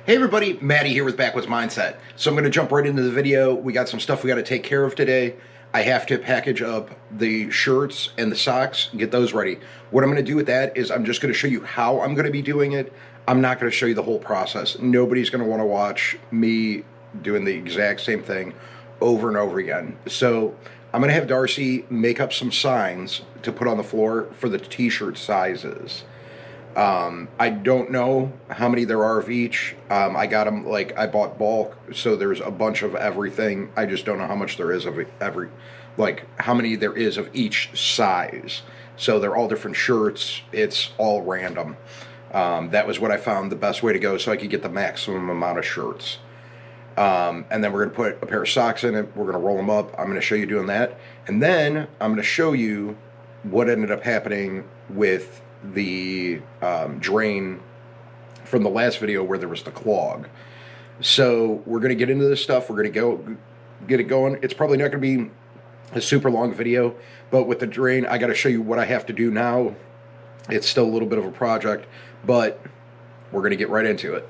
Hey everybody, Maddie here with Backwoods Mindset. So I'm going to jump right into the video. We got some stuff we got to take care of today. I have to package up the shirts and the socks, get those ready. What I'm going to do with that is I'm just going to show you how I'm going to be doing it. I'm not going to show you the whole process. Nobody's going to want to watch me doing the exact same thing over and over again. So I'm going to have Darcy make up some signs to put on the floor for the t-shirt sizes. I don't know how many there are of each. I got them, like, I bought bulk, so there's a bunch of everything. I just don't know how much there is of every, like, how many there is of each size. So they're all different shirts. It's all random. That was what I found the best way to go so I could get the maximum amount of shirts. And then we're going to put a pair of socks in it. We're going to roll them up. I'm going to show you doing that. And then I'm going to show you what ended up happening with the drain from the last video where there was the clog. So we're going to get into this stuff. We're going to get it going. It's probably not going to be a super long video, but with the drain, I got to show you what I have to do now. It's still a little bit of a project, but we're going to get right into it.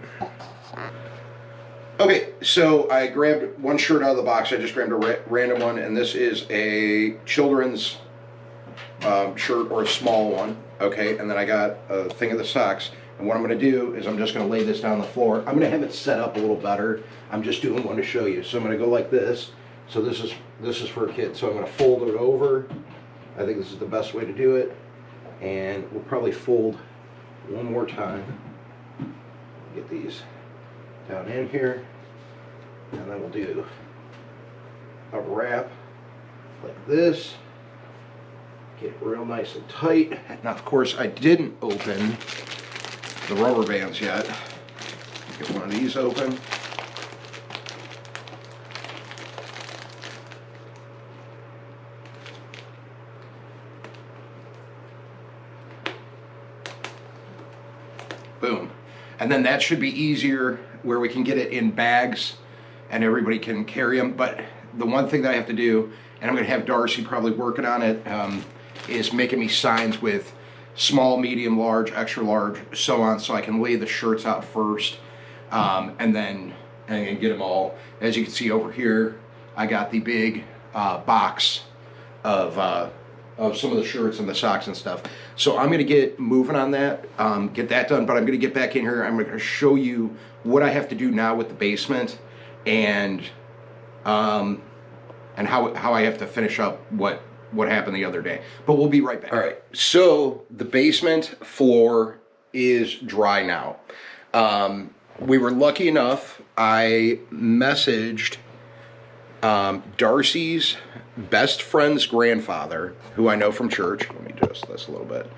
Okay, so I grabbed one shirt out of the box. I just grabbed a random one, and this is a children's shirt, or a small one. Okay, and then I got a thing of the socks, and what I'm going to do is I'm just going to lay this down on the floor. I'm going to have it set up a little better. I'm just doing one to show you. So I'm going to go like this. So this is for a kid. So I'm going to fold it over. I think this is the best way to do it, and we'll probably fold one more time. Get these down in here, and then we'll do a wrap like this. Get it real nice and tight. Now, of course, I didn't open the rubber bands yet. Get one of these open. Boom. And then that should be easier where we can get it in bags and everybody can carry them. But the one thing that I have to do, and I'm going to have Darcy probably working on it, is making me signs with small, medium, large, extra large, so on, so I can lay the shirts out first, and then get them all. As you can see over here, I got the big box of some of the shirts and the socks and stuff. So I'm going to get moving on that, get that done, but I'm going to get back in here. I'm going to show you what I have to do now with the basement, and how I have to finish up what happened the other day. But we'll be right back. All right, so the basement floor is dry now. We were lucky enough, I messaged Darcy's best friend's grandfather, who I know from church. Let me adjust this a little bit.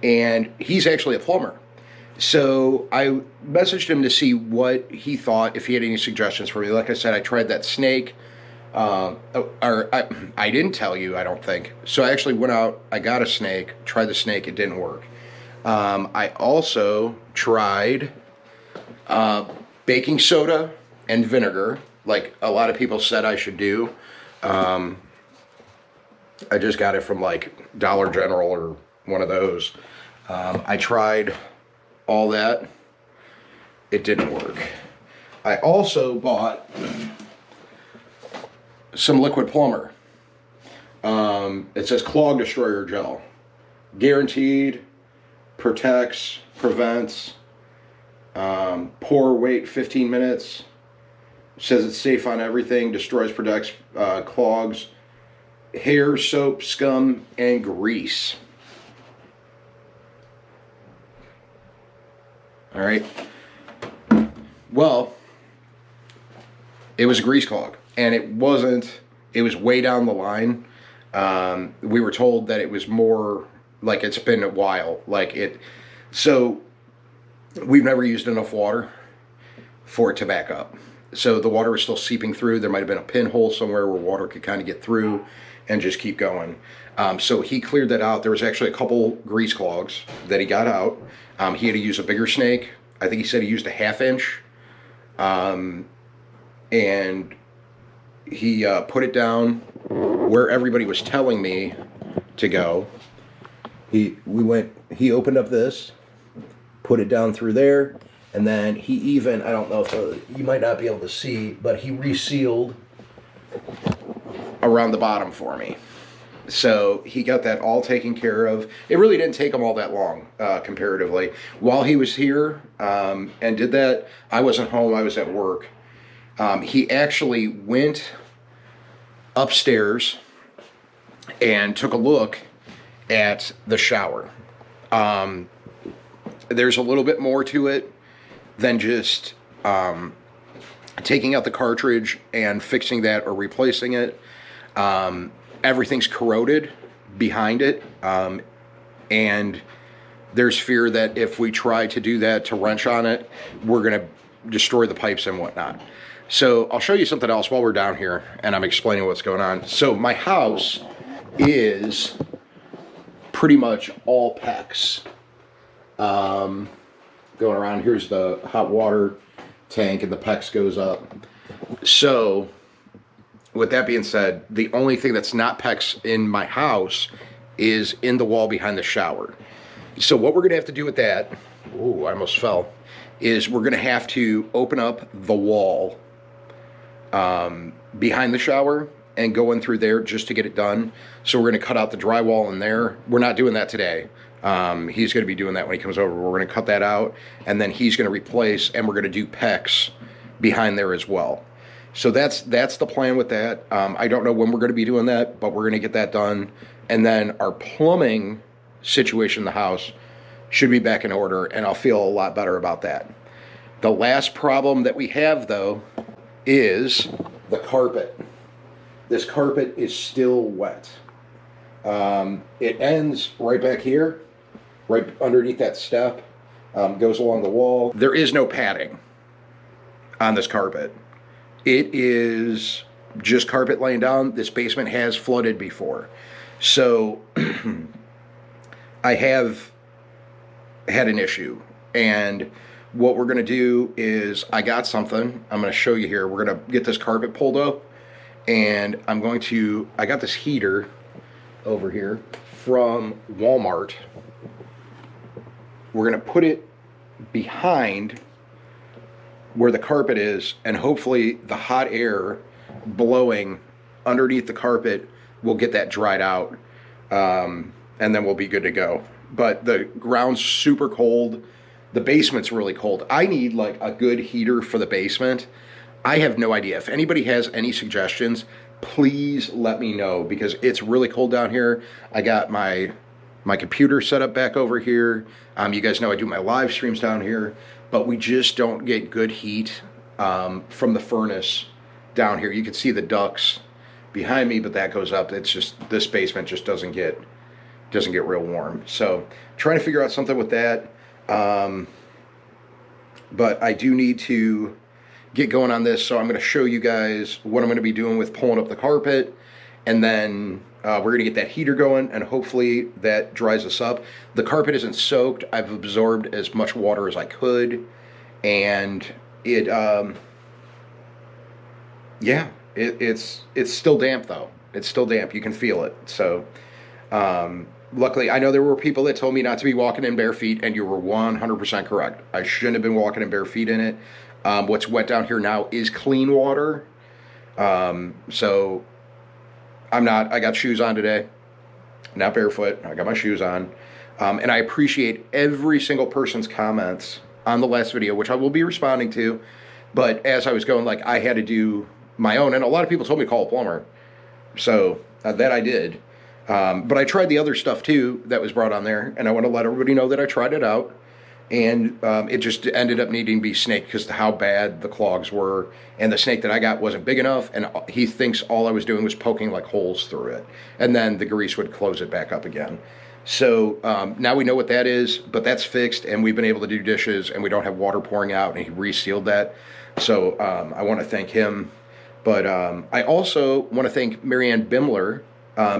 And he's actually a plumber. So I messaged him to see what he thought, if he had any suggestions for me. Like I said, I tried that snake. I didn't tell you, I don't think. So I actually went out, I got a snake, tried the snake, it didn't work. I also tried baking soda and vinegar, like a lot of people said I should do. I just got it from like Dollar General or one of those. I tried all that. It didn't work. I also bought some liquid plumber. It says Clog Destroyer Gel. Guaranteed, protects, prevents, pour wait 15 minutes. Says it's safe on everything, destroys, protects, clogs, hair, soap, scum, and grease. All right. Well, it was a grease clog. And it wasn't, it was way down the line. We were told that it was more, like, it's been a while. Like it, so we've never used enough water for it to back up. So the water was still seeping through. There might have been a pinhole somewhere where water could kind of get through and just keep going. So he cleared that out. There was actually a couple grease clogs that he got out. He had to use a bigger snake. I think he said he used a 1/2 inch. And he put it down where everybody was telling me to go. He opened up this, put it down through there, And then he even, I don't know if you might not be able to see, but he resealed around the bottom for me. So he got that all taken care of. It really didn't take him all that long, comparatively. While he was here and did that, I wasn't home, I was at work. He actually went upstairs and took a look at the shower. There's a little bit more to it than just taking out the cartridge and fixing that or replacing it. Everything's corroded behind it, and there's fear that if we try to do that, to wrench on it, we're going to destroy the pipes and whatnot. So I'll show you something else while we're down here and I'm explaining what's going on. So my house is pretty much all PEX. Going around, here's the hot water tank and the PEX goes up. So with that being said, the only thing that's not PEX in my house is in the wall behind the shower. So what we're going to have to do with that, ooh, I almost fell, is we're going to have to open up the wall behind the shower and go in through there just to get it done. So we're going to cut out the drywall in there. We're not doing that today. He's going to be doing that when he comes over. We're going to cut that out, and then he's going to replace, and we're going to do PEX behind there as well. So that's the plan with that. I don't know when we're going to be doing that, but we're going to get that done. And then our plumbing situation in the house should be back in order, and I'll feel a lot better about that. The last problem that we have, though, is the carpet. This carpet is still wet. It ends right back here, right underneath that step, goes along the wall. There is no padding on this carpet. It is just carpet laying down. This basement has flooded before. So I have had an issue, and what we're going to do is, I got something I'm going to show you here. We're going to get this carpet pulled up, and I got this heater over here from Walmart. We're going to put it behind where the carpet is, and hopefully the hot air blowing underneath the carpet will get that dried out, and then we'll be good to go. But the ground's super cold. The basement's really cold. I need like a good heater for the basement. I have no idea. If anybody has any suggestions, please let me know, because it's really cold down here. I got my computer set up back over here. You guys know I do my live streams down here, but we just don't get good heat from the furnace down here. You can see the ducts behind me, but that goes up. It's just, this basement just doesn't get real warm. So trying to figure out something with that. But I do need to get going on this, so I'm going to show you guys what I'm going to be doing with pulling up the carpet, and then we're going to get that heater going, and hopefully that dries us up. The carpet isn't soaked. I've absorbed as much water as I could, and it's still damp though. It's still damp. You can feel it. So luckily, I know there were people that told me not to be walking in bare feet, and you were 100% correct. I shouldn't have been walking in bare feet in it. What's wet down here now is clean water. So I got shoes on today, not barefoot. I got my shoes on. And I appreciate every single person's comments on the last video, which I will be responding to. But as I was going, like, I had to do my own, and a lot of people told me to call a plumber. So that I did. But I tried the other stuff too that was brought on there, and I want to let everybody know that I tried it out, and it just ended up needing to be snaked because of how bad the clogs were, and the snake that I got wasn't big enough, and he thinks all I was doing was poking like holes through it, and then the grease would close it back up again. So now we know what that is, but that's fixed, and we've been able to do dishes, and we don't have water pouring out, and he resealed that. So I want to thank him. But I also want to thank Marianne Bimler.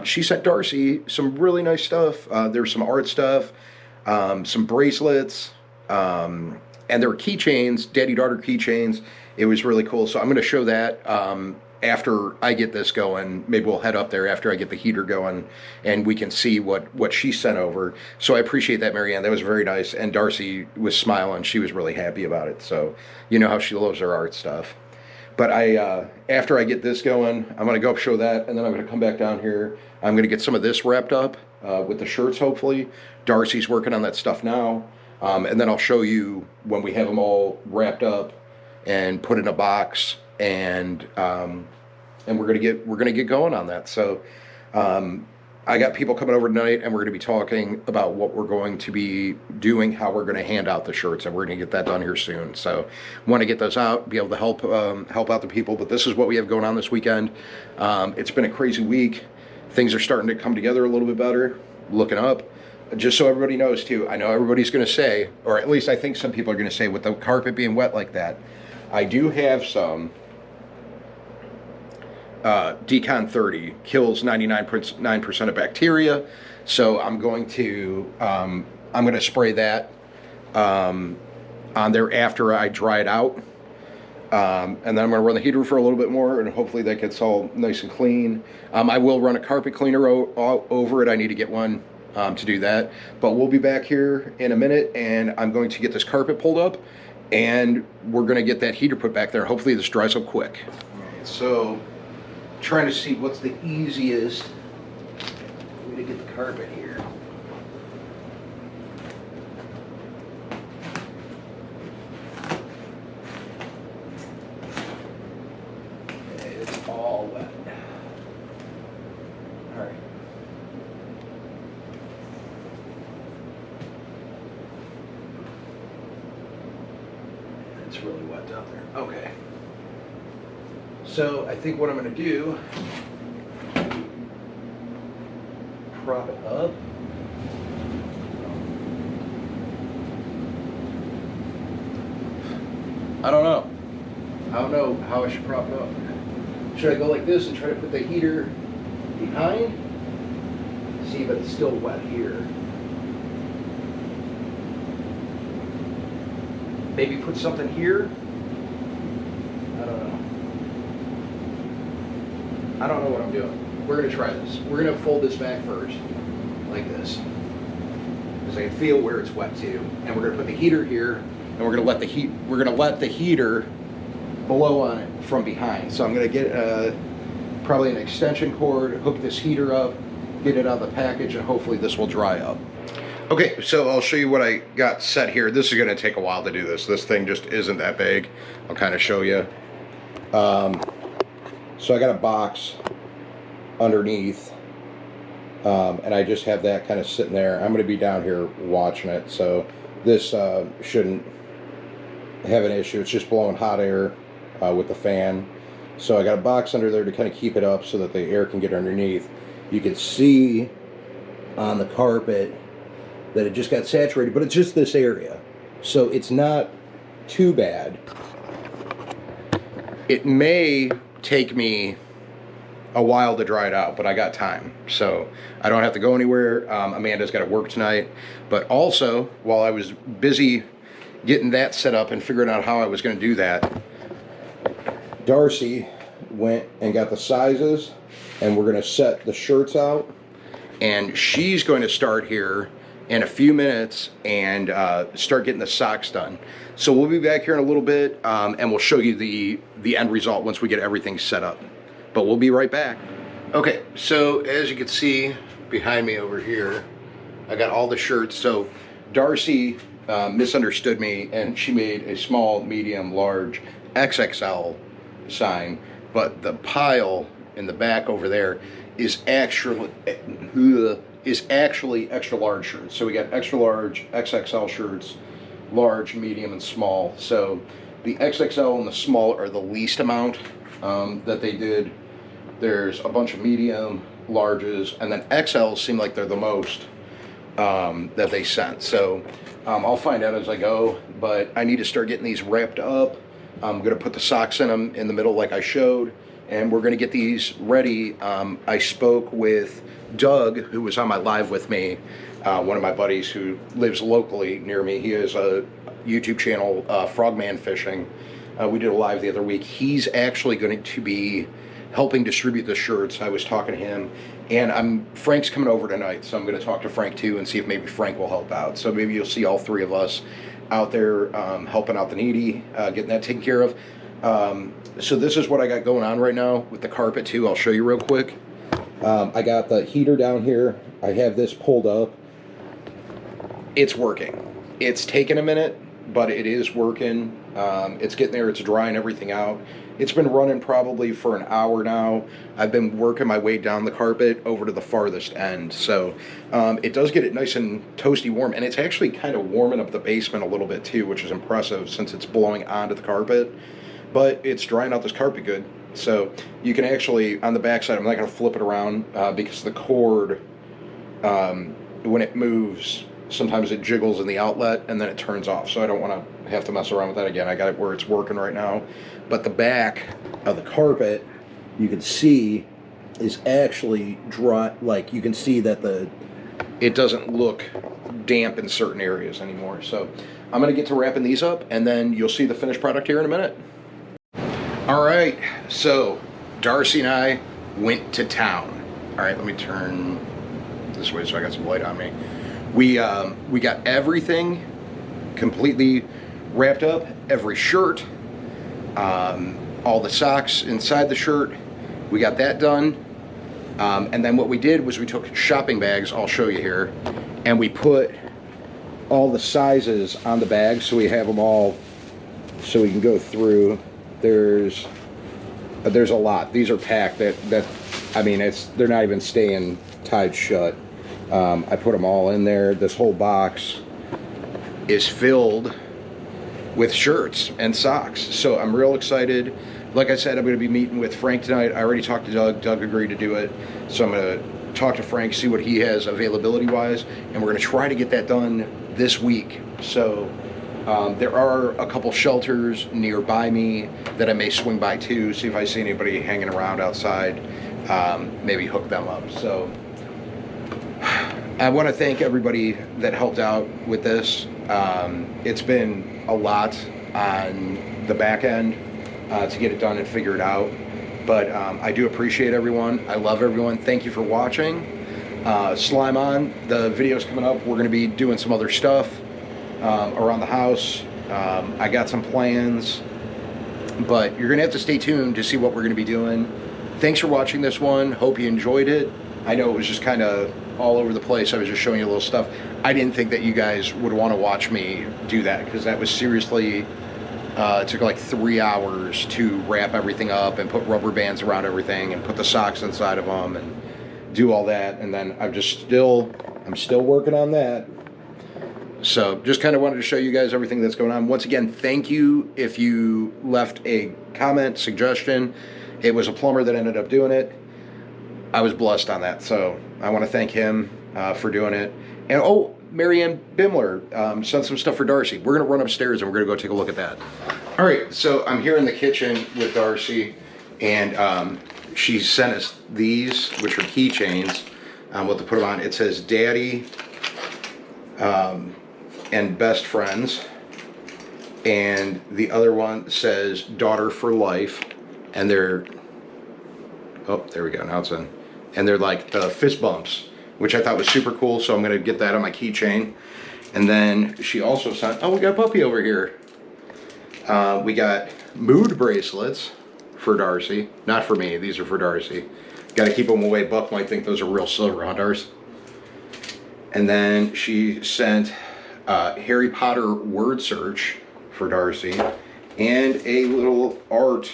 She sent Darcy some really nice stuff. There's some art stuff, some bracelets, and there were keychains, daddy-daughter keychains. It was really cool. So I'm going to show that after I get this going, maybe we'll head up there after I get the heater going, and we can see what she sent over. So I appreciate that, Marianne. That was very nice. And Darcy was smiling. She was really happy about it. So you know how she loves her art stuff. But after I get this going, I'm going to go up, show that, and then I'm going to come back down here. I'm going to get some of this wrapped up with the shirts, hopefully. Darcy's working on that stuff now. And then I'll show you when we have them all wrapped up and put in a box, and we're gonna get going on that. So I got people coming over tonight, and we're gonna be talking about what we're going to be doing, how we're gonna hand out the shirts, and we're gonna get that done here soon. So want to get those out, be able to help out the people. But this is what we have going on this weekend. It's been a crazy week. Things are starting to come together a little bit better, looking up. Just so everybody knows too, I know everybody's going to say, or at least I think some people are going to say, with the carpet being wet like that, I do have some Decon 30, kills 99% of bacteria. So I'm going to spray that on there after I dry it out. And then I'm going to run the heater for a little bit more, and hopefully that gets all nice and clean. I will run a carpet cleaner over it. I need to get one to do that, but we'll be back here in a minute, and I'm going to get this carpet pulled up, and we're going to get that heater put back there. Hopefully this dries up quick. Right, so trying to see what's the easiest way to get the carpet here. Okay, it's all wet. All right. It's really wet down there. Okay. So I think what I'm going to do, prop it up. I don't know how I should prop it up. Should I go like this and try to put the heater behind? See, but it's still wet here. Maybe put something here. I don't know. I don't know what I'm doing. We're gonna try this. We're gonna fold this back first, like this, because I can feel where it's wet too. And we're gonna put the heater here, and we're gonna let the heater blow on it from behind. So I'm gonna get probably an extension cord, hook this heater up, get it out of the package, and hopefully this will dry up. Okay, so I'll show you what I got set here. This is going to take a while to do this. This thing just isn't that big. I'll kind of show you. So I got a box underneath, and I just have that kind of sitting there. I'm going to be down here watching it, so this shouldn't have an issue. It's just blowing hot air with the fan. So I got a box under there to kind of keep it up so that the air can get underneath. You can see on the carpet that it just got saturated, but it's just this area, so it's not too bad. It may take me a while to dry it out, but I got time, so I don't have to go anywhere. Amanda's got to work tonight, but also while I was busy getting that set up and figuring out how I was going to do that, Darcy went and got the sizes, and we're going to set the shirts out, and she's going to start here in a few minutes and start getting the socks done. So we'll be back here in a little bit, and we'll show you the end result once we get everything set up. But we'll be right back. Okay, so as you can see behind me over here, I got all the shirts. So Darcy misunderstood me, and she made a small, medium, large, XXL sign, but the pile in the back over there is actually extra large shirts. So we got extra large, XXL shirts, large, medium, and small. So the XXL and the small are the least amount that they did. There's a bunch of medium, larges, and then XLs seem like they're the most that they sent. So I'll find out as I go, but I need to start getting these wrapped up. I'm gonna put the socks in them in the middle like I showed, and we're going to get these ready. I spoke with Doug, who was on my live with me, one of my buddies who lives locally near me. He has a YouTube channel, Frogman Fishing. We did a live the other week. He's actually going to be helping distribute the shirts. I was talking to him, and Frank's coming over tonight, so I'm going to talk to Frank too and see if maybe Frank will help out. So maybe you'll see all three of us out there helping out the needy, getting that taken care of. So this is what I got going on right now with the carpet too. I'll show you real quick. I got the heater down here. I have this pulled up. It's working. It's taken a minute, but it is working. It's getting there. It's drying everything out. It's been running probably for an hour now. I've been working my way down the carpet over to the farthest end. So it does get it nice and toasty warm. And it's actually kind of warming up the basement a little bit too, which is impressive since it's blowing onto the carpet. But it's drying out this carpet good. So you can actually, on the backside, I'm not going to flip it around because the cord, when it moves, sometimes it jiggles in the outlet and then it turns off. So I don't want to have to mess around with that again. I got it where it's working right now. But the back of the carpet, you can see, is actually dry. Like you can see that it doesn't look damp in certain areas anymore. So I'm going to get to wrapping these up, and then you'll see the finished product here in a minute. All right, so Darcy and I went to town. All right, let me turn this way so I got some light on me. We got everything completely wrapped up, every shirt, all the socks inside the shirt. We got that done. And then what we did was we took shopping bags, I'll show you here, and we put all the sizes on the bags so we have them all so we can go through. There's a lot. These are packed that I mean, they're not even staying tied shut. I put them all in there. This whole box is filled with shirts and socks. So I'm real excited. Like I said, I'm going to be meeting with Frank tonight. I already talked to Doug. Doug agreed to do it. So I'm going to talk to Frank, see what he has availability-wise, and we're going to try to get that done this week. So there are a couple shelters nearby me that I may swing by too, see if I see anybody hanging around outside, maybe hook them up. So I want to thank everybody that helped out with this. It's been a lot on the back end to get it done and figure it out. But I do appreciate everyone. I love everyone. Thank you for watching. Slime on. The video's coming up. We're going to be doing some other stuff around the house. I got some plans. But you're going to have to stay tuned to see what we're going to be doing. Thanks for watching this one. Hope you enjoyed it. I know it was just kind of all over the place. I was just showing you a little stuff. I didn't think that you guys would want to watch me do that, because that was seriously, it took like 3 hours to wrap everything up and put rubber bands around everything and put the socks inside of them and do all that. And then I'm still working on that. So just kind of wanted to show you guys everything that's going on. Once again, thank you if you left a comment, suggestion. It was a plumber that ended up doing it. I was blessed on that, so I want to thank him for doing it. And oh, Marianne Bimler sent some stuff for Darcy. We're going to run upstairs and we're going to go take a look at that. All right, so I'm here in the kitchen with Darcy, and she sent us these, which are keychains. We'll have to put them on. It says Daddy and Best Friends, and the other one says Daughter for Life, and they're, oh, there we go, now it's in. And they're like the fist bumps, which I thought was super cool, so I'm going to get that on my keychain. And then she also sent, oh, we got Puppy over here. We got mood bracelets for Darcy. Not for me, these are for Darcy. Got to keep them away. Buck might think those are real silver, huh, Darcy? And then she sent Harry Potter word search for Darcy, and a little art.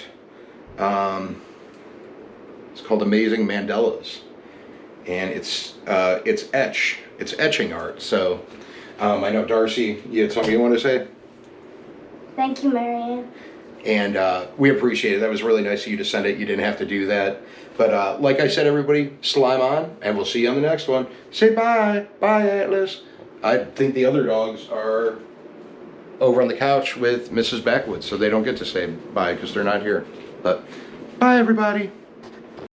It's called Amazing Mandalas, and it's etching art. So I know, Darcy, you had something you want to say? Thank you, Marianne. And we appreciate it. That was really nice of you to send it. You didn't have to do that. But like I said, everybody, slime on, and we'll see you on the next one. Say bye. Bye, Atlas. I think the other dogs are over on the couch with Mrs. Backwoods, so they don't get to say bye because they're not here. But Bye, everybody.